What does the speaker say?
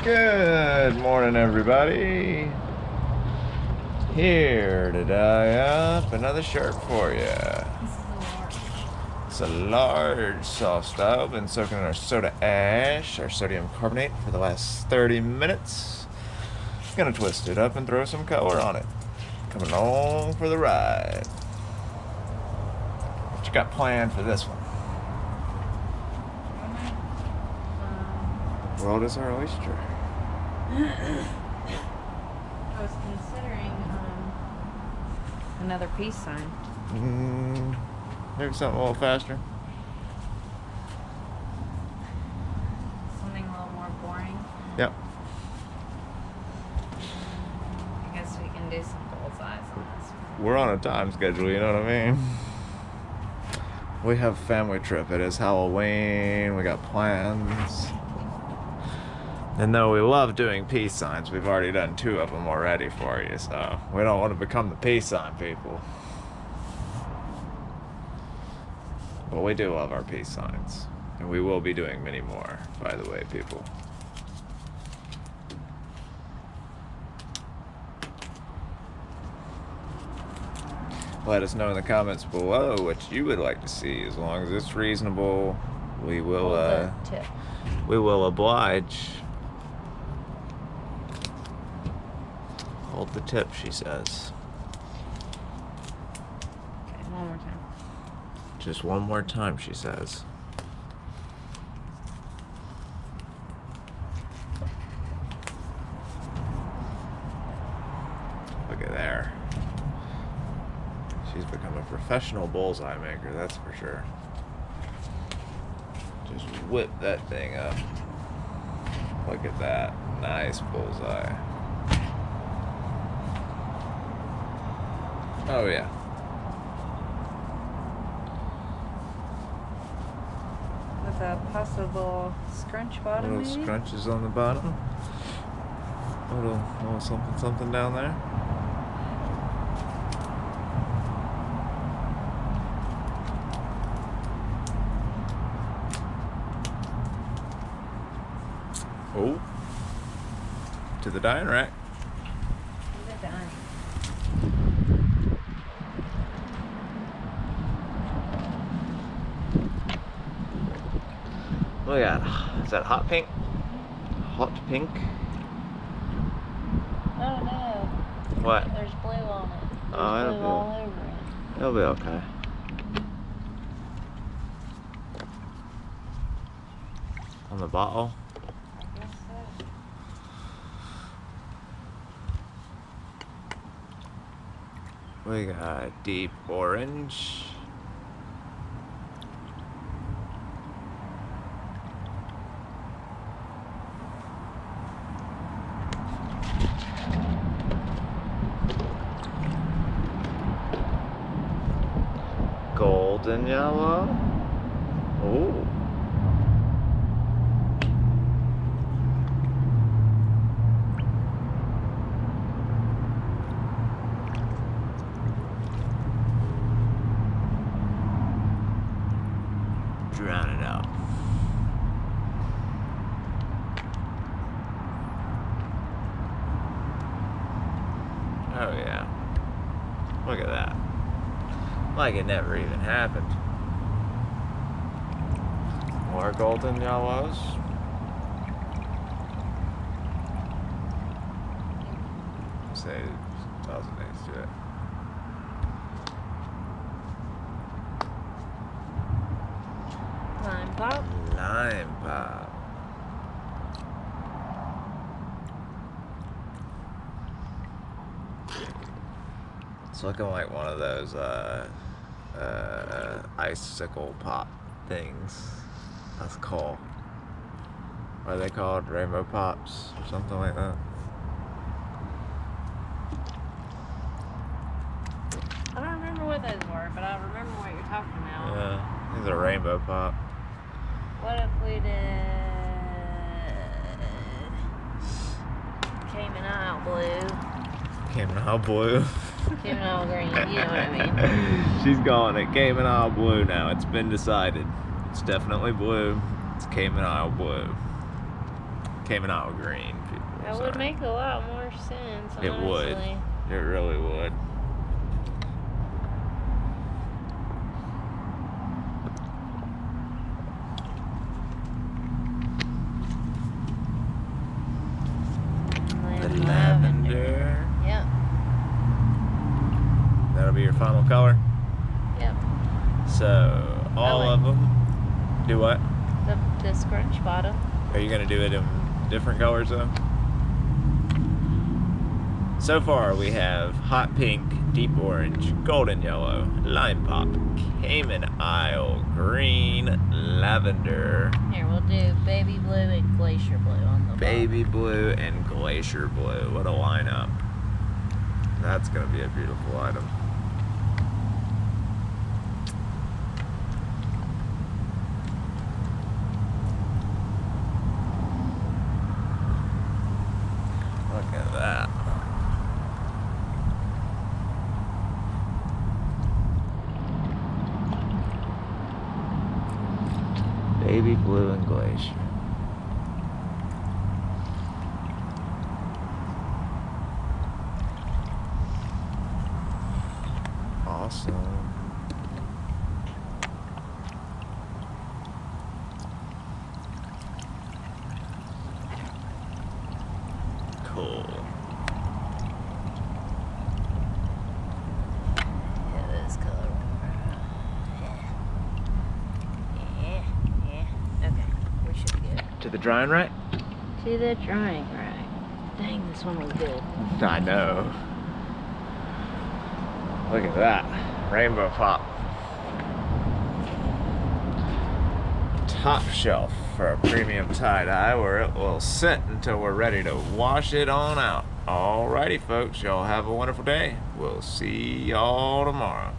Good morning, everybody. Here to dye up another shirt for you. It's a large soft style. Been soaking in our soda ash, our sodium carbonate, for the last 30 minutes. Gonna twist it up and throw some color on it. Coming along for the ride. What you got planned for this one? The world is our oyster. I was considering another peace sign. Maybe something a little faster. Something a little more boring. Yep. I guess we can do some bullseyes on this one. We're on a time schedule, you know what I mean? We have a family trip. It is Halloween. We got plans. And though we love doing peace signs, we've already done 2 of them already for you, so we don't want to become the peace sign people. But we do love our peace signs. And we will be doing many more, by the way, people. Let us know in the comments below what you would like to see. As long as it's reasonable, we will oblige. Hold the tip, she says. Okay, one more time. Just one more time, she says. Look at there. She's become a professional bullseye maker, that's for sure. Just whip that thing up. Look at that. Nice bullseye. Oh yeah. With a possible scrunch bottom, Little maybe? scrunches on the bottom. Little something down there. Oh. To the dyeing rack. The dyeing. Look at that. Is that hot pink? Hot pink? Oh no. What? There's blue on it. There's Oh, blue all over it. It'll be okay. On the bottle? I guess so. We got deep orange. Golden yellow. Ooh. Drown it out. Oh yeah. Look at that. Like it never even happened. More golden yellows. Say doesn't next to it. Lime pop. Lime pop. It's looking like one of those icicle pop things. That's cool. What are they called? Rainbow pops or something like that. I don't remember what those were, but I remember what you're talking about. Yeah, these are rainbow pop. What if we did Cayman Isle blue? Cayman Isle blue. Cayman Isle green, you know what I mean. She's calling it Cayman Isle blue now. It's been decided. It's definitely blue. It's Cayman Isle blue. Caymanile green. That would make a lot more sense, honestly. It would. It really would. The lavender. Yep. That'll be your final color. Yep. So all of them. Do what? The scrunch bottom. Are you gonna do it in different colors though? So far we have hot pink, deep orange, golden yellow, lime pop, Caymanile green, lavender. Here, we'll do baby blue and glacier blue on the Baby blue and glacier blue. What a lineup. That's gonna be a beautiful item. Look at that. Baby blue and glacier. Awesome. Cool. Yeah, this color. Yeah. Okay, we should be good. To the drying rack? To the drying rack. Dang, this one was good. I know. Look at that. Rainbow pop. Top shelf for a premium tie-dye where it will sit until we're ready to wash it on out. Alrighty folks, y'all have a wonderful day. We'll see y'all tomorrow.